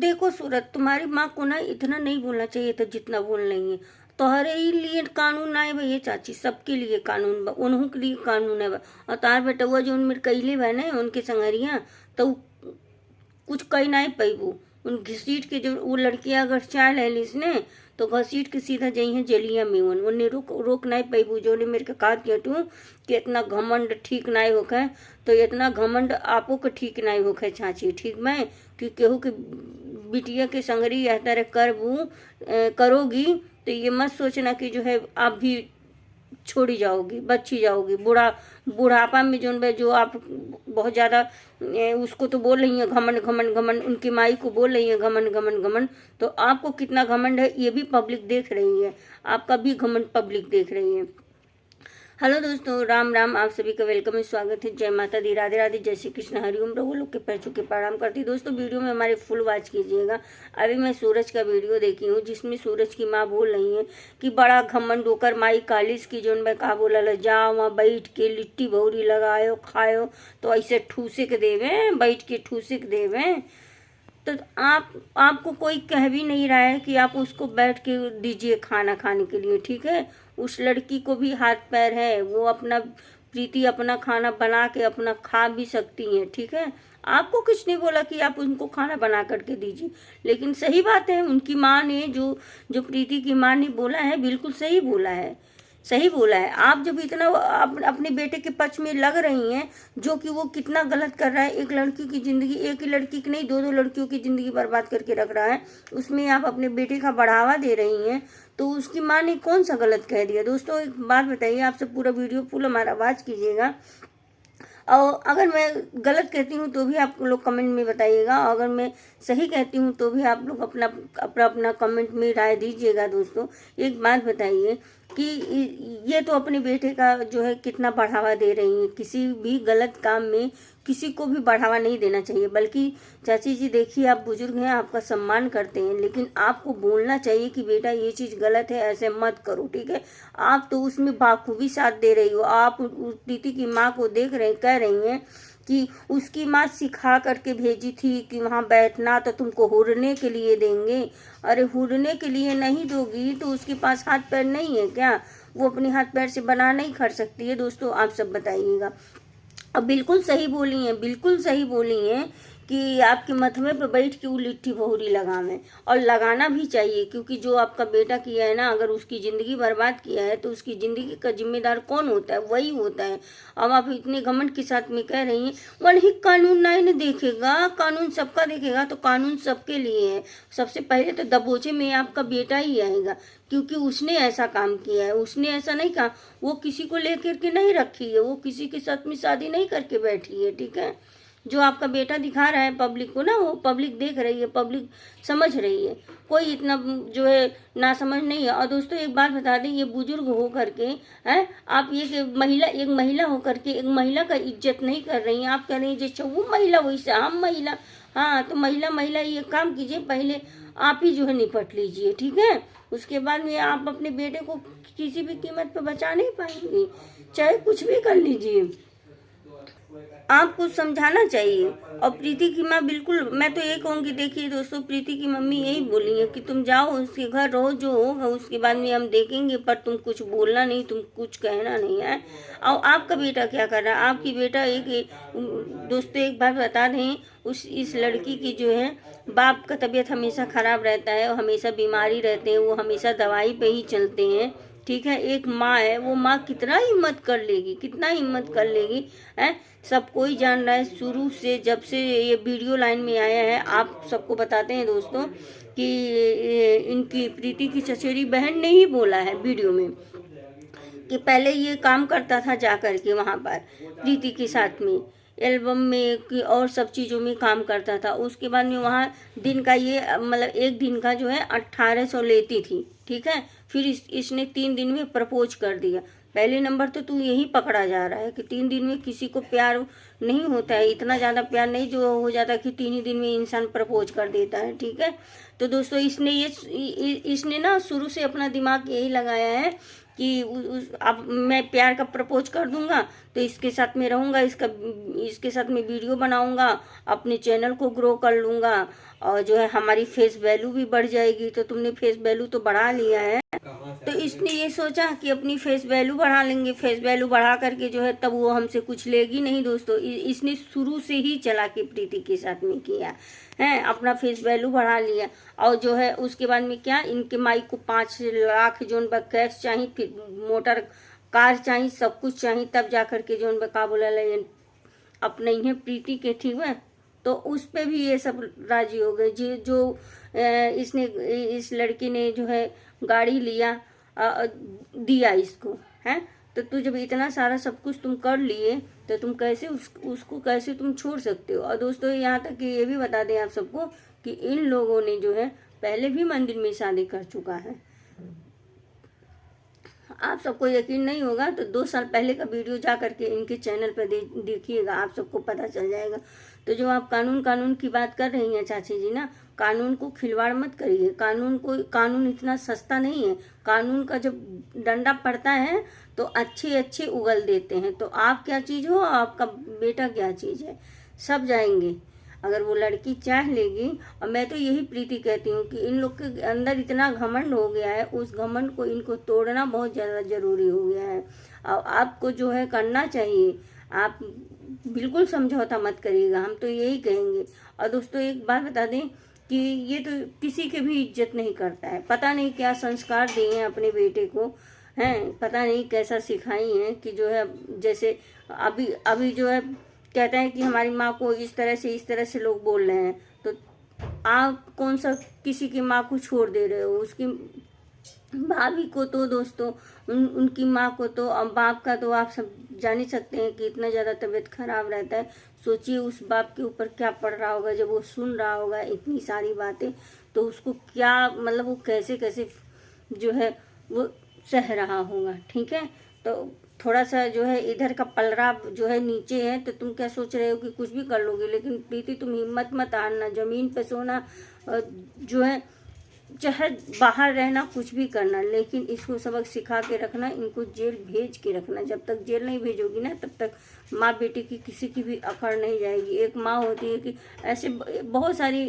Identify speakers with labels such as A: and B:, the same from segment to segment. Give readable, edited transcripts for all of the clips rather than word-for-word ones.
A: देखो सूरत, तुम्हारी माँ को ना इतना नहीं बोलना चाहिए था जितना बोल रही है। तोहरे ही लिए कानून आए भैया चाची, सबके लिए कानून बा, उन्हों के लिए कानून है बा। और तार बेटा हुआ जो उनमें कैले बा ना उनके संगरिया, तो कुछ कही नहीं पैबू। उन घसीट के जो वो लड़कियां अगर चाह ले इसने, तो घसीट के सीधा जई है जेलिया में। उन्हें रोक रोक नहीं पैबू। जो ने मेरे के कहा किया तू कि इतना घमंड ठीक नहीं होखे, तो इतना घमंड आपो के ठीक नहीं होखे चाची, ठीक मैं कि केहू के बिटिया के संगरी यह तरह करोगी, तो ये मत सोचना कि जो है आप भी छोड़ी जाओगी, बच्ची जाओगी। बुढ़ापा में जो आप बहुत ज़्यादा उसको तो बोल रही हैं घमंड घमंड घमंड, उनकी माई को बोल रही हैं घमंड घमंड घमंड, तो आपको कितना घमंड है ये भी पब्लिक देख रही है, आपका भी घमंड पब्लिक देख रही है। हेलो दोस्तों, राम राम, आप सभी का वेलकम है, स्वागत है। जय माता दी, राधे राधे, जय श्री कृष्ण, हरिओम। प्रभु लोग के पैर छू के प्रणाम करती। दोस्तों वीडियो में हमारे फुल वॉच कीजिएगा। अभी मैं सूरज का वीडियो देखी हूँ जिसमें सूरज की माँ बोल रही है कि बड़ा घमंड होकर माई कालिस की जोन में कहा बोला जाओ वहाँ बैठ के लिट्टी भौरी लगायो खायो, तो ऐसे ठूसे के देवे, बैठ के ठूसे के देवे। तो आपको कोई कह भी नहीं रहा है कि आप उसको बैठ के दीजिए खाना खाने के लिए, ठीक है। उस लड़की को भी हाथ पैर है, वो अपना प्रीति अपना खाना बना के अपना खा भी सकती हैं, ठीक है। आपको कुछ नहीं बोला कि आप उनको खाना बना करके दीजिए, लेकिन सही बात है उनकी माँ ने जो जो प्रीति की माँ ने बोला है बिल्कुल सही बोला है, सही बोला है। आप जब इतना अपने बेटे के पक्ष में लग रही हैं, जो कि वो कितना गलत कर रहा है, एक लड़की की जिंदगी, एक ही लड़की की नहीं दो दो लड़कियों की जिंदगी बर्बाद करके रख रहा है, उसमें आप अपने बेटे का बढ़ावा दे रही हैं, तो उसकी माँ ने कौन सा गलत कह दिया। दोस्तों एक बात बताइए, आपसे पूरा वीडियो फुल हमारा आवाज कीजिएगा, और अगर मैं गलत कहती हूँ तो भी आप लोग कमेंट में बताइएगा, और अगर मैं सही कहती हूँ तो भी आप लोग अपना अपना अपना कमेंट में राय दीजिएगा। दोस्तों एक बात बताइए कि ये तो अपने बेटे का जो है कितना बढ़ावा दे रही है। किसी भी गलत काम में किसी को भी बढ़ावा नहीं देना चाहिए, बल्कि चाची जी देखिए आप बुजुर्ग हैं, आपका सम्मान करते हैं, लेकिन आपको बोलना चाहिए कि बेटा ये चीज़ गलत है, ऐसे मत करो, ठीक है। आप तो उसमें बाखूबी साथ दे रही हो। आप प्रीति की माँ को देख रहे कह रही हैं कि उसकी माँ सिखा करके भेजी थी कि वहाँ बैठना तो तुमको हुरने के लिए देंगे। अरे हुरने के लिए नहीं दोगी तो उसके पास हाथ पैर नहीं है क्या? वो अपने हाथ पैर से बना नहीं खा सकती है? दोस्तों आप सब बताइएगा। अब बिल्कुल सही बोली हैं, बिल्कुल सही बोली हैं कि आपके मथवे पे बैठ के वो लिट्टी भौरी लगावें, और लगाना भी चाहिए, क्योंकि जो आपका बेटा किया है ना, अगर उसकी ज़िंदगी बर्बाद किया है तो उसकी ज़िंदगी का जिम्मेदार कौन होता है? वही होता है। अब आप इतने घमंड के साथ में कह रही हैं वही कानून नहीं देखेगा, कानून सबका देखेगा, तो कानून सबके लिए है। सबसे पहले तो दबोचे में आपका बेटा ही आएगा, क्योंकि उसने ऐसा काम किया है। उसने ऐसा नहीं कहा, वो किसी को लेकर के नहीं रखी है, वो किसी के साथ में शादी नहीं करके बैठी है, ठीक है। जो आपका बेटा दिखा रहा है पब्लिक को ना, वो पब्लिक देख रही है, पब्लिक समझ रही है, कोई इतना जो है ना समझ नहीं है। और दोस्तों एक बात बता दें, ये बुजुर्ग हो करके हैं आप, ये एक महिला हो करके एक महिला का इज्जत नहीं कर रही हैं। आप कह रही हैं जैसे वो महिला वैसे हम महिला। हाँ तो महिला ये काम कीजिए, पहले आप ही जो है निपट लीजिए, ठीक है। उसके बाद में आप अपने बेटे को किसी भी कीमत पर बचा नहीं पाएंगे, चाहे कुछ भी कर लीजिए। आपको समझाना चाहिए। और प्रीति की माँ बिल्कुल, मैं तो ये कहूँगी, देखिए दोस्तों प्रीति की मम्मी यही बोली है कि तुम जाओ उसके घर रहो, जो होगा उसके बाद में हम देखेंगे, पर तुम कुछ बोलना नहीं, तुम कुछ कहना नहीं है। और आपका बेटा क्या कर रहा है? आपकी बेटा दोस्तों एक बात बता दें, इस लड़की की जो है बाप का तबीयत हमेशा ख़राब रहता है, और हमेशा बीमारी रहते हैं, वो हमेशा दवाई पे ही चलते हैं, ठीक है। एक माँ है, वो माँ कितना हिम्मत कर लेगी, कितना हिम्मत कर लेगी है। सब कोई जान रहा है शुरू से, जब से ये वीडियो लाइन में आया है। आप सबको बताते हैं दोस्तों कि इनकी प्रीति की चचेरी बहन ने ही बोला है वीडियो में कि पहले ये काम करता था जा कर के वहाँ पर प्रीति के साथ में, एल्बम में और सब चीज़ों में काम करता था। उसके बाद में वहाँ दिन का ये मतलब एक दिन का जो है 1800 लेती थी, ठीक है। फिर इसने 3 दिन में प्रपोज कर दिया। पहले नंबर तो तू यही पकड़ा जा रहा है कि 3 दिन में किसी को प्यार नहीं होता है, इतना ज़्यादा प्यार नहीं जो हो जाता कि 3 ही दिन में इंसान प्रपोज कर देता है, ठीक है। तो दोस्तों इसने ना शुरू से अपना दिमाग यही लगाया है कि अब मैं प्यार का प्रपोज कर दूंगा तो इसके साथ में रहूंगा, इसके साथ में वीडियो बनाऊंगा, अपने चैनल को ग्रो कर लूंगा, और जो है हमारी फेस वैल्यू भी बढ़ जाएगी। तो तुमने फेस वैल्यू तो बढ़ा लिया है, तो इसने ये सोचा कि अपनी फेस वैल्यू बढ़ा लेंगे। फेस वैल्यू बढ़ा करके जो है तब वो हमसे कुछ लेगी नहीं दोस्तों। इसने शुरू से ही चालाकी प्रीति के साथ में किया है, अपना फेस वैल्यू बढ़ा लिया। और जो है उसके बाद में क्या, इनके माई को 5 लाख जो उनका कैश चाहिए, फिर मोटर कार चाहिए, सब कुछ चाहिए, तब जा करके जो उनका का बोला अपने ही प्रीति के थी वह, तो उस पे भी ये सब राजी हो गए। जो इसने इस लड़की ने जो है गाड़ी लिया दिया इसको है, तो तू जब इतना सारा सब कुछ तुम कर लिए तो तुम कैसे उसको कैसे तुम छोड़ सकते हो। और दोस्तों यहाँ तक कि ये भी बता दें आप सबको कि इन लोगों ने जो है पहले भी मंदिर में शादी कर चुका है। आप सबको यकीन नहीं होगा तो 2 साल पहले का वीडियो जा करके इनके चैनल पर देखिएगा, आप सबको पता चल जाएगा। तो जो आप कानून की बात कर रही हैं चाची जी ना, कानून को खिलवाड़ मत करिए। कानून इतना सस्ता नहीं है। कानून का जब डंडा पड़ता है तो अच्छे उगल देते हैं। तो आप क्या चीज़ हो, आपका बेटा क्या चीज़ है, सब जाएंगे अगर वो लड़की चाह लेगी। और मैं तो यही प्रीति कहती हूँ कि इन लोग के अंदर इतना घमंड हो गया है, उस घमंड को इनको तोड़ना बहुत ज़्यादा ज़रूरी हो गया है। और आपको जो है करना चाहिए, आप बिल्कुल समझौता मत करिएगा, हम तो यही कहेंगे। और दोस्तों एक बात बता दें कि ये तो किसी के भी इज्जत नहीं करता है। पता नहीं क्या संस्कार दिए हैं अपने बेटे को, हैं पता नहीं कैसा सिखाई हैं कि जो है जैसे अभी जो है कहता है कि हमारी माँ को इस तरह से लोग बोल रहे हैं। तो आप कौन सा किसी की माँ को छोड़ दे रहे हो। उसकी भाभी को तो दोस्तों उनकी माँ को तो, अब बाप का तो आप सब जान ही सकते हैं कि इतना ज़्यादा तबीयत खराब रहता है। सोचिए उस बाप के ऊपर क्या पड़ रहा होगा जब वो सुन रहा होगा इतनी सारी बातें, तो उसको क्या मतलब वो कैसे जो है वो सह रहा होगा। ठीक है, तो थोड़ा सा जो है इधर का पलड़ा जो है नीचे है, तो तुम क्या सोच रहे हो कि कुछ भी कर लोगे। लेकिन प्रीति तुम हिम्मत मत हारना, जमीन पे सोना जो है, चाहे बाहर रहना, कुछ भी करना, लेकिन इसको सबक सिखा के रखना, इनको जेल भेज के रखना। जब तक जेल नहीं भेजोगी ना तब तक माँ बेटी की किसी की भी अकड़ नहीं जाएगी। एक माँ होती है कि ऐसे बहुत सारी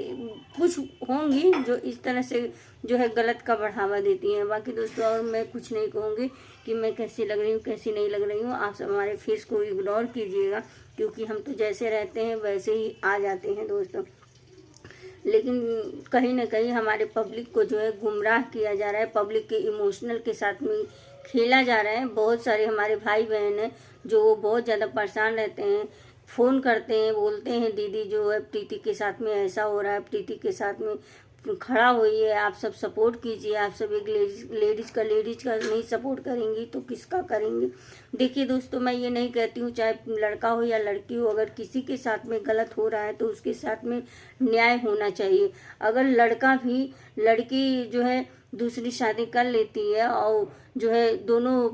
A: कुछ होंगी जो इस तरह से जो है गलत का बढ़ावा देती हैं। बाकी दोस्तों और मैं कुछ नहीं कहूँगी कि मैं कैसी लग रही हूँ कैसी नहीं लग रही हूँ। आप सब हमारे फेस को इग्नोर कीजिएगा, क्योंकि हम तो जैसे रहते हैं वैसे ही आ जाते हैं दोस्तों। लेकिन कहीं ना कहीं हमारे पब्लिक को जो है गुमराह किया जा रहा है, पब्लिक के इमोशनल के साथ में खेला जा रहा है। बहुत सारे हमारे भाई बहन हैं जो वो बहुत ज़्यादा परेशान रहते हैं, फ़ोन करते हैं, बोलते हैं दीदी जो है प्रीति के साथ में ऐसा हो रहा है, प्रीति के साथ में खड़ा होइए, आप सब सपोर्ट कीजिए। आप सब एक लेडीज़ का नहीं सपोर्ट करेंगी तो किसका करेंगे। देखिए दोस्तों मैं ये नहीं कहती हूँ चाहे लड़का हो या लड़की हो, अगर किसी के साथ में गलत हो रहा है तो उसके साथ में न्याय होना चाहिए। अगर लड़का भी लड़की जो है दूसरी शादी कर लेती है और जो है दोनों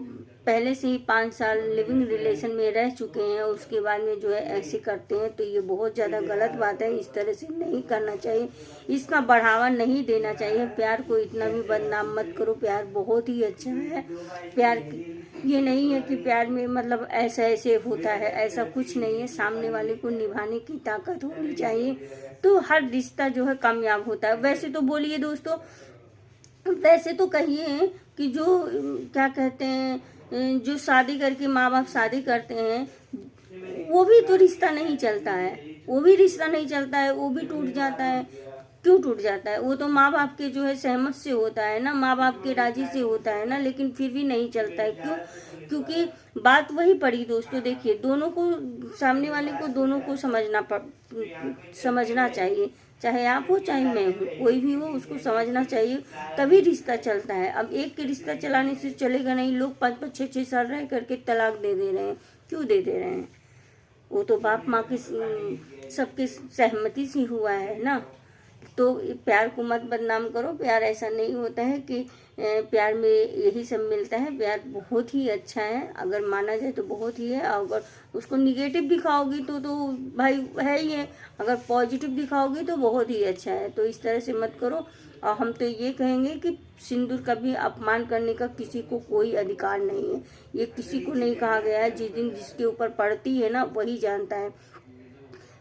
A: पहले से ही 5 साल लिविंग रिलेशन में रह चुके हैं, उसके बाद में जो है ऐसे करते हैं, तो ये बहुत ज़्यादा गलत बात है। इस तरह से नहीं करना चाहिए, इसका बढ़ावा नहीं देना चाहिए। प्यार को इतना भी बदनाम मत करो, प्यार बहुत ही अच्छा है। प्यार ये नहीं है कि प्यार में मतलब ऐसे होता है, ऐसा कुछ नहीं है। सामने वाले को निभाने की ताकत होनी चाहिए, तो हर रिश्ता जो है कामयाब होता है। वैसे तो बोलिए दोस्तों, वैसे तो कहिए कि जो क्या कहते हैं, जो शादी करके माँ बाप शादी करते हैं वो भी तो रिश्ता नहीं चलता है, वो भी रिश्ता नहीं चलता है, वो भी टूट जाता है। क्यों टूट जाता है? वो तो माँ बाप के जो है सहमत से होता है ना, माँ बाप के राजी से होता है ना, लेकिन फिर भी नहीं चलता है। क्यों? क्योंकि बात वही पड़ी दोस्तों। देखिए दोनों को, सामने वाले को दोनों को समझना चाहिए, चाहे आप हो चाहे मैं हूँ, कोई भी हो उसको समझना चाहिए, तभी रिश्ता चलता है। अब एक के रिश्ता चलाने से चलेगा नहीं। लोग 5-5 6-6 साल रह करके तलाक दे रहे हैं। क्यों दे रहे हैं? वो तो बाप माँ की सबके सहमति से हुआ है ना। तो प्यार को मत बदनाम करो। प्यार ऐसा नहीं होता है कि प्यार में यही सब मिलता है। प्यार बहुत ही अच्छा है, अगर माना जाए तो बहुत ही है। अगर उसको निगेटिव दिखाओगी तो भाई है ही है, अगर पॉजिटिव दिखाओगी तो बहुत ही अच्छा है। तो इस तरह से मत करो। और हम तो ये कहेंगे कि सिंदूर का भी अपमान करने का किसी को कोई अधिकार नहीं है। ये किसी को नहीं कहा गया है, जिस दिन जिसके ऊपर पड़ती है ना वही जानता है।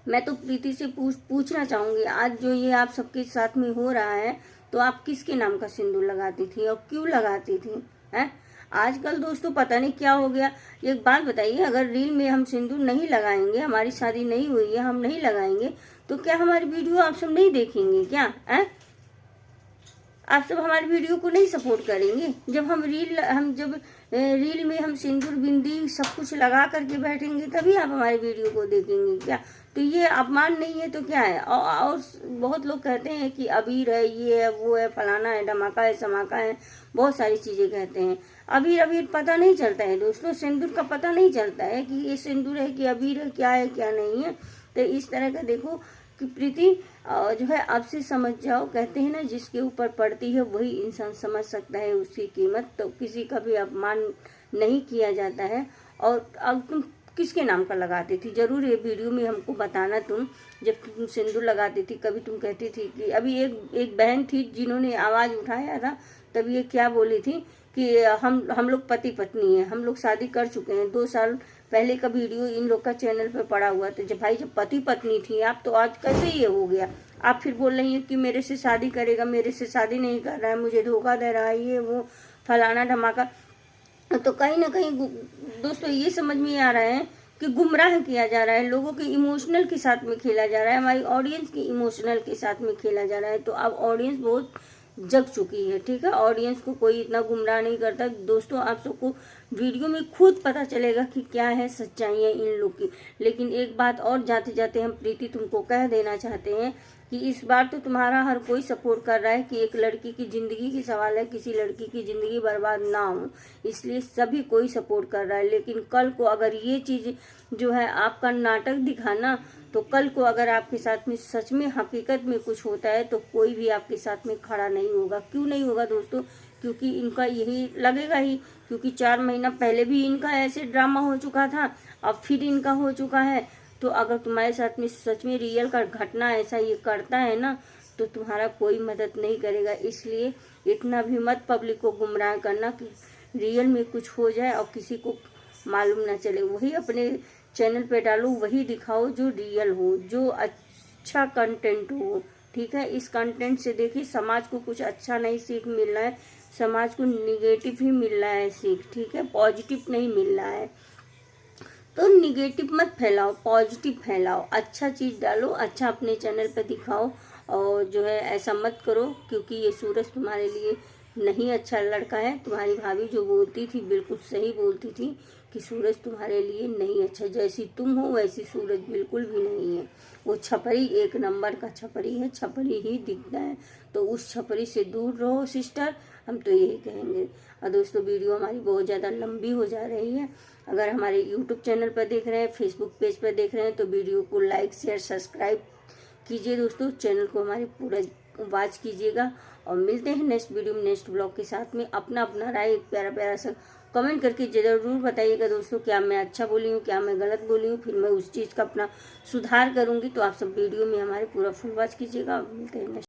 A: मैं तो प्रीति से पूछना चाहूंगी, आज जो ये आप सबके साथ में हो रहा है, तो आप किसके नाम का सिंदूर लगाती थी और क्यों लगाती थी? हैं? आजकल दोस्तों पता नहीं क्या हो गया। एक बात बताइए, अगर रील में हम सिंदूर नहीं लगाएंगे, हमारी शादी नहीं हुई है, हम नहीं लगाएंगे, तो क्या हमारी वीडियो आप सब नहीं देखेंगे क्या? हैं? आप सब हमारे वीडियो को नहीं सपोर्ट करेंगे? जब रील में हम सिंदूर बिंदी सब कुछ लगा करके बैठेंगे, तभी आप हमारे वीडियो को देखेंगे क्या? तो ये अपमान नहीं है तो क्या है? और बहुत लोग कहते हैं कि अबीर है, ये है, वो है, फलाना है, धमाका है, समाका है, बहुत सारी चीजें कहते हैं। अबीर अबीर पता नहीं चलता है दोस्तों, सिंदूर का पता नहीं चलता है कि ये सिंदूर है कि अबीर है, क्या है क्या नहीं है। तो इस तरह का देखो कि प्रीति जो है आपसे समझ जाओ, कहते हैं ना जिसके ऊपर पड़ती है वही इंसान समझ सकता है उसकी कीमत। तो किसी का भी अपमान नहीं किया जाता है। और अब तुम किसके नाम का लगाती थी, जरूर ये वीडियो में हमको बताना। तुम जब तुम सिंदूर लगाती थी, कभी तुम कहती थी कि अभी एक बहन थी जिन्होंने आवाज उठाया था, तब ये क्या बोली थी कि हम लोग पति पत्नी हैं, हम लोग शादी कर चुके हैं। 2 साल पहले का वीडियो इन लोग का चैनल पे पड़ा हुआ। तो जब भाई जब पति पत्नी थी आप, तो आज कैसे ये हो गया? आप फिर बोल रही हैं कि मेरे से शादी करेगा, मेरे से शादी नहीं कर रहा है, मुझे धोखा दे रहा है, ये वो फलाना धमाका। तो कहीं ना कहीं दोस्तों ये समझ में आ रहा है कि गुमराह किया जा रहा है, लोगों के इमोशनल के साथ में खेला जा रहा है, हमारी ऑडियंस के इमोशनल के साथ में खेला जा रहा है। तो अब ऑडियंस बहुत जग चुकी है, ठीक है? ऑडियंस को कोई इतना गुमराह नहीं करता दोस्तों। आप सबको वीडियो में खुद पता चलेगा कि क्या है सच्चाई इन लोग की। लेकिन एक बात और जाते जाते हम प्रीति तुमको कह देना चाहते हैं कि इस बार तो तुम्हारा हर कोई सपोर्ट कर रहा है कि एक लड़की की जिंदगी की सवाल है, किसी लड़की की जिंदगी बर्बाद ना हो, इसलिए सभी कोई सपोर्ट कर रहा है। लेकिन कल को अगर ये चीज जो है आपका नाटक दिखाना, तो कल को अगर आपके साथ में सच में हकीकत में कुछ होता है, तो कोई भी आपके साथ में खड़ा नहीं होगा। क्यों नहीं होगा दोस्तों? क्योंकि इनका यही लगेगा ही, क्योंकि 4 महीना पहले भी इनका ऐसे ड्रामा हो चुका था, अब फिर इनका हो चुका है। तो अगर तुम्हारे साथ में सच में रियल का घटना ऐसा ये करता है ना, तो तुम्हारा कोई मदद नहीं करेगा। इसलिए इतना भी मत पब्लिक को गुमराह करना कि रियल में कुछ हो जाए और किसी को मालूम ना चले। वही अपने चैनल पे डालो, वही दिखाओ जो रियल हो, जो अच्छा कंटेंट हो, ठीक है? इस कंटेंट से देखिए समाज को कुछ अच्छा नहीं सीख मिल रहा है, समाज को निगेटिव ही मिल रहा है सीख, ठीक है? पॉजिटिव नहीं मिल रहा है। तो निगेटिव मत फैलाओ, पॉजिटिव फैलाओ, अच्छा चीज डालो, अच्छा अपने चैनल पे दिखाओ। और जो है ऐसा मत करो, क्योंकि ये सूरज तुम्हारे लिए नहीं अच्छा लड़का है। तुम्हारी भाभी जो बोलती थी बिल्कुल सही बोलती थी कि सूरज तुम्हारे लिए नहीं अच्छा, जैसी तुम हो वैसी सूरज बिल्कुल भी नहीं है। वो छपरी 1 नंबर का छपरी है, छपरी ही दिखता है। तो उस छपरी से दूर रहो सिस्टर, हम तो यही कहेंगे। और दोस्तों वीडियो हमारी बहुत ज़्यादा लंबी हो जा रही है। अगर हमारे यूट्यूब चैनल पर देख रहे हैं, फेसबुक पेज पर देख रहे हैं, तो वीडियो को लाइक शेयर सब्सक्राइब कीजिए दोस्तों। चैनल को हमारे पूरा वॉच कीजिएगा। और मिलते हैं नेक्स्ट वीडियो में नेक्स्ट ब्लॉग के साथ में। अपना राय एक प्यारा प्यारा सा कमेंट करके जरूर बताइएगा दोस्तों, क्या मैं अच्छा बोली हूँ, क्या मैं गलत बोली हूँ, फिर मैं उस चीज़ का अपना सुधार करूँगी। तो आप सब वीडियो में हमारे पूरा फुल वॉच कीजिएगा। मिलते हैं नेक्स्ट